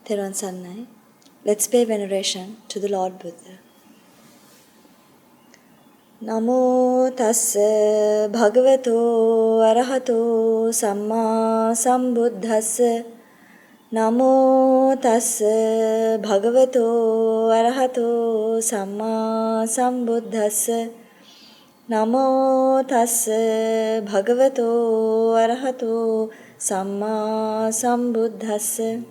Thera Sannai. Let's pay veneration to the Lord Buddha. Namo tassa bhagavato arahato samma sambuddhassa. Namo tassa bhagavato arahato samma sambuddhassa. Namo tassa bhagavato arahato samma sambuddhassa.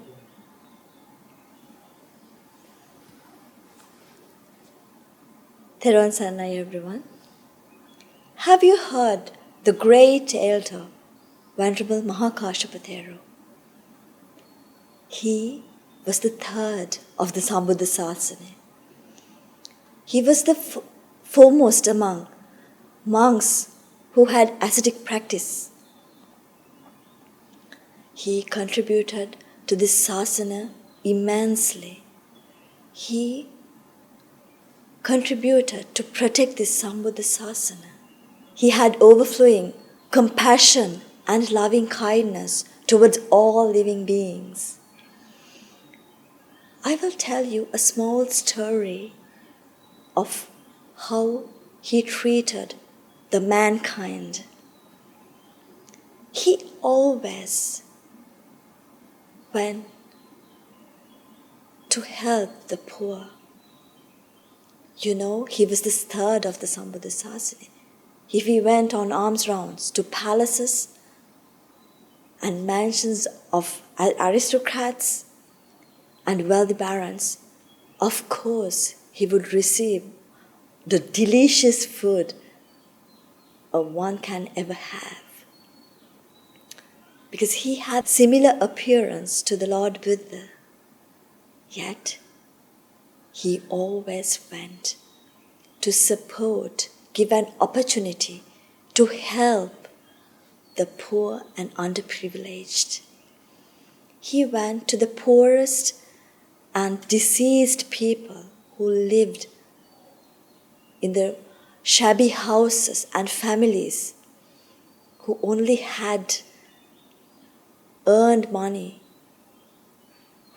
Thera Sannai, everyone. Have you heard the great elder, Venerable Mahākassapa Thera? He was the third of the Sambuddha Sasana. He was the foremost among monks who had ascetic practice. He contributed to this sasana immensely. He contributed to protect this Sambuddha Sasana. He had overflowing compassion and loving kindness towards all living beings. I will tell you a small story of how he treated the mankind. He always went to help the poor. You know, he was the third of the Sambuddha Sasana. If he went on alms rounds to palaces and mansions of aristocrats and wealthy barons, of course he would receive the delicious food one can ever have. Because he had similar appearance to the Lord Buddha, yet he always went to support, give an opportunity to help the poor and underprivileged. He went to the poorest and deceased people who lived in the shabby houses and families who only had earned money,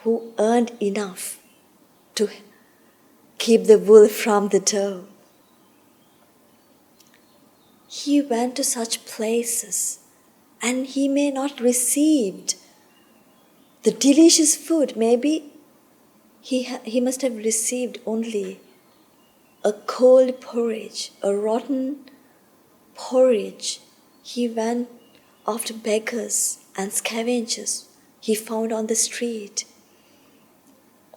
who earned enough to keep the wool from the dough. He went to such places and he may not received the delicious food. Maybe he must have received only a cold porridge, a rotten porridge. He went after beggars and scavengers he found on the street.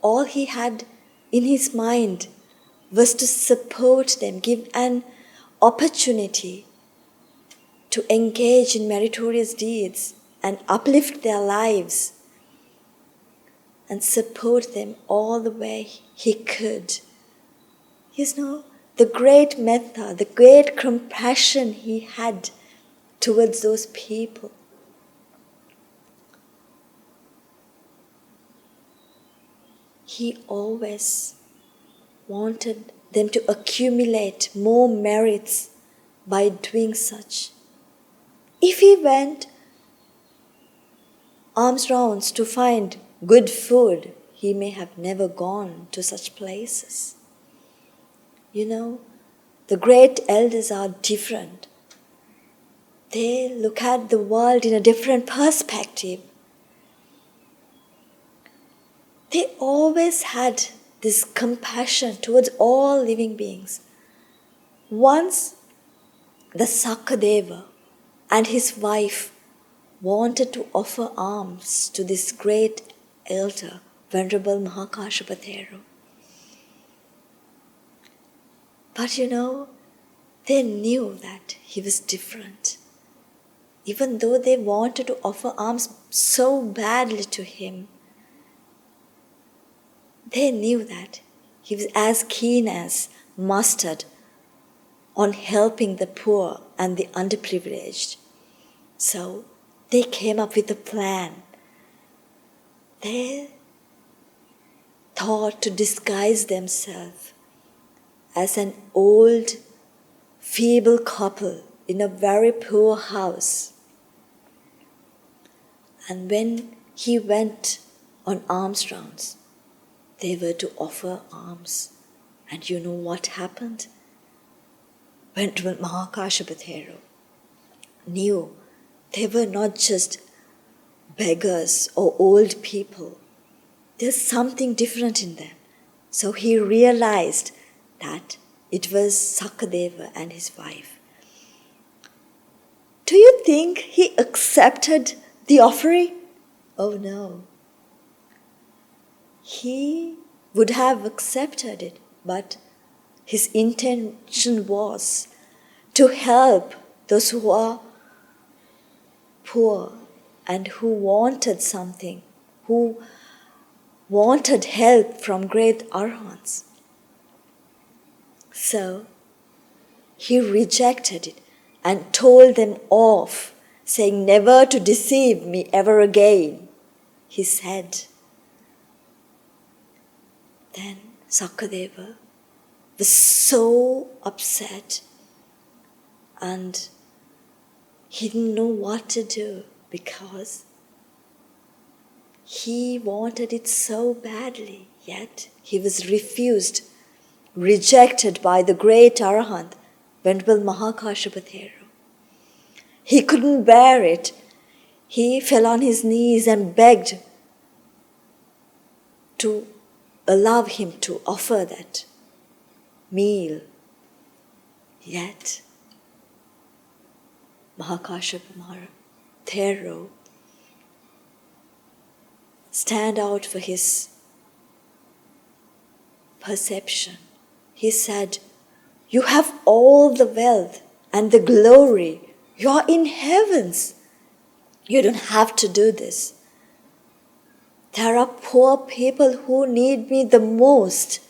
All he had in his mind was to support them, give an opportunity to engage in meritorious deeds and uplift their lives and support them all the way he could. You know, the great metta, the great compassion he had towards those people. He always wanted them to accumulate more merits by doing such. If he went alms rounds to find good food, he may have never gone to such places. You know, the great elders are different. They look at the world in a different perspective. They always had this compassion towards all living beings. Once the Sakadeva and his wife wanted to offer alms to this great elder, Venerable Mahākassapa Thera. But you know, they knew that he was different. Even though they wanted to offer alms so badly to him, they knew that he was as keen as mustard on helping the poor and the underprivileged. So they came up with a plan. They thought to disguise themselves as an old, feeble couple in a very poor house. And when he went on alms rounds. They were to offer alms. And you know what happened? When Mahākassapa Thera knew they were not just beggars or old people. There's something different in them. So he realized that it was Sakadeva and his wife. Do you think he accepted the offering? Oh no. He would have accepted it, but his intention was to help those who are poor and who wanted something, who wanted help from great arhats. So he rejected it and told them off, saying never to deceive me ever again, he said. Then Sakadeva was so upset and he didn't know what to do because he wanted it so badly, yet he was rejected by the great Arahant, Venerable Mahākassapa Thera. He couldn't bear it. He fell on his knees and begged to allow him to offer that meal. Yet Mahākassapa Thera stand out for his perception. He said, you have all the wealth and the glory. You are in heavens. You don't have to do this. There are poor people who need me the most,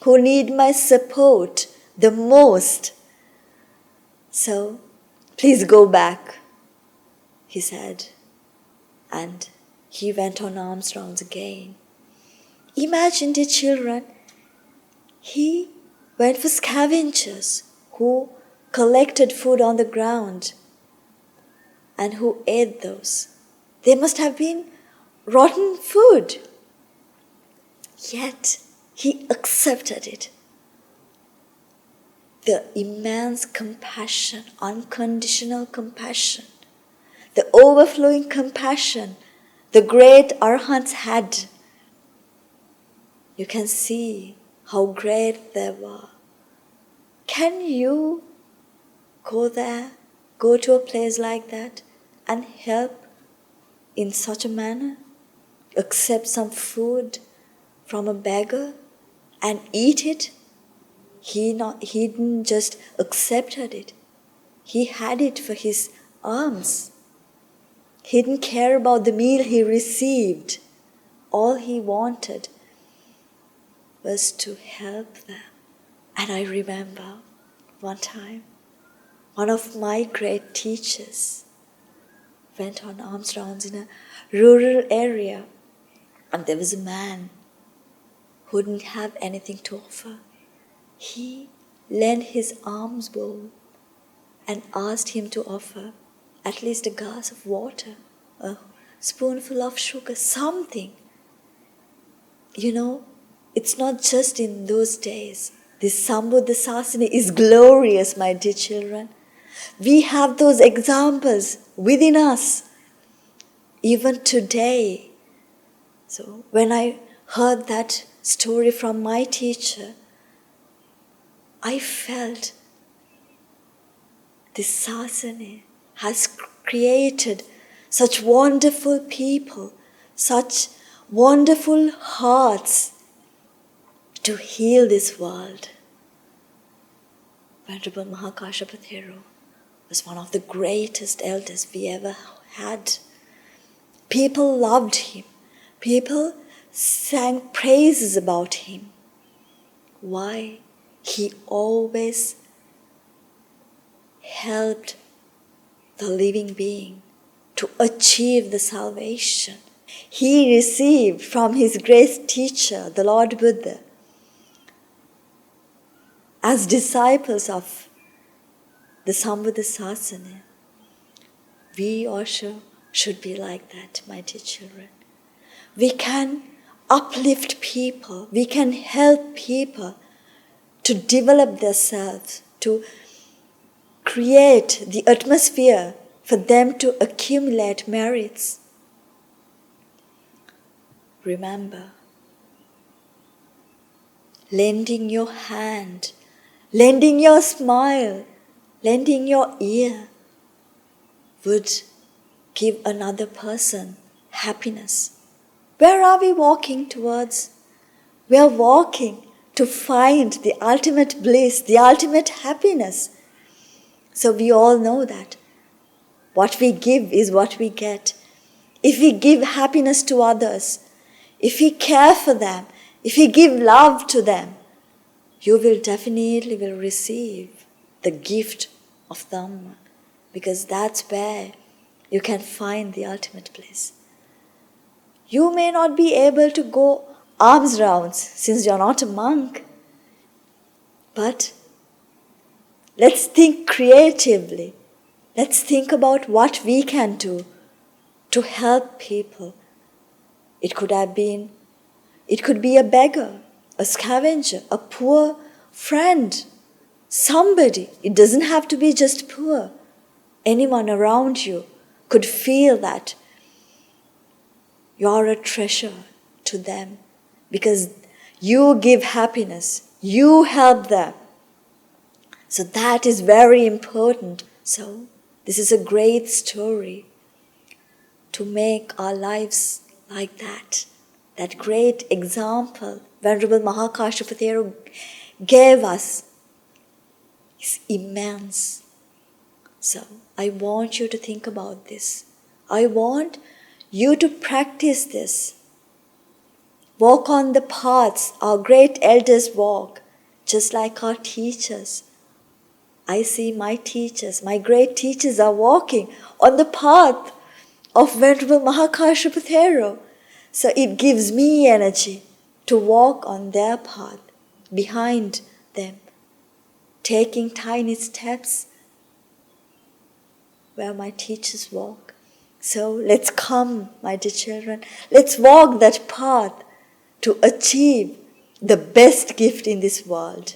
who need my support the most. So, please go back, he said. And he went on alms rounds again. Imagine, dear children, he went for scavengers who collected food on the ground and who ate those. They must have been rotten food. Yet he accepted it. The immense compassion, unconditional compassion, the overflowing compassion the great Arhats had. You can see how great they were. Can you go there, go to a place like that and help in such a manner? Accept some food from a beggar and eat it? He didn't just accepted it. He had it for his alms. He didn't care about the meal he received. All he wanted was to help them. And I remember one time, one of my great teachers went on alms rounds in a rural area, and there was a man who didn't have anything to offer. He lent his alms bowl and asked him to offer at least a glass of water, a spoonful of sugar, something. You know, it's not just in those days. This Sambuddha Sasana is glorious, my dear children. We have those examples within us, even today. So when I heard that story from my teacher, I felt this Sasana has created such wonderful people, such wonderful hearts to heal this world. Venerable Mahākassapa Thera was one of the greatest elders we ever had. People loved him. People sang praises about him. Why? He always helped the living being to achieve the salvation he received from his great teacher, the Lord Buddha. As disciples of the Sambuddha Sasana, we also should be like that, my dear children. we can uplift people, we can help people to develop themselves, to create the atmosphere for them to accumulate merits. Remember, lending your hand, lending your smile, lending your ear would give another person happiness. Where are we walking towards? We are walking to find the ultimate bliss, the ultimate happiness. So we all know that what we give is what we get. If we give happiness to others, if we care for them, if we give love to them, you will definitely receive the gift of Dhamma, because that's where you can find the ultimate bliss. You may not be able to go alms rounds since you're not a monk, but let's think creatively. Let's think about what we can do to help people. It could be a beggar, a scavenger, a poor friend, somebody. It doesn't have to be just poor. Anyone around you could feel that you're a treasure to them because you give happiness, you help them. So that is very important. So this is a great story to make our lives like that. That great example Venerable Mahākassapa Thera gave us is immense. So I want you to think about this. I want you to practice this. Walk on the paths our great elders walk, just like our teachers. I see my teachers, my great teachers are walking on the path of Venerable Mahākassapa Thera. So it gives me energy to walk on their path, behind them, taking tiny steps where my teachers walk. So let's come, my dear children, let's walk that path to achieve the best gift in this world.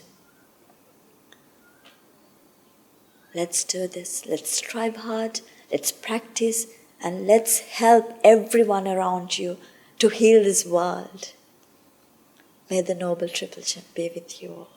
Let's do this. Let's strive hard, let's practice, and let's help everyone around you to heal this world. May the Noble Triple Gem be with you all.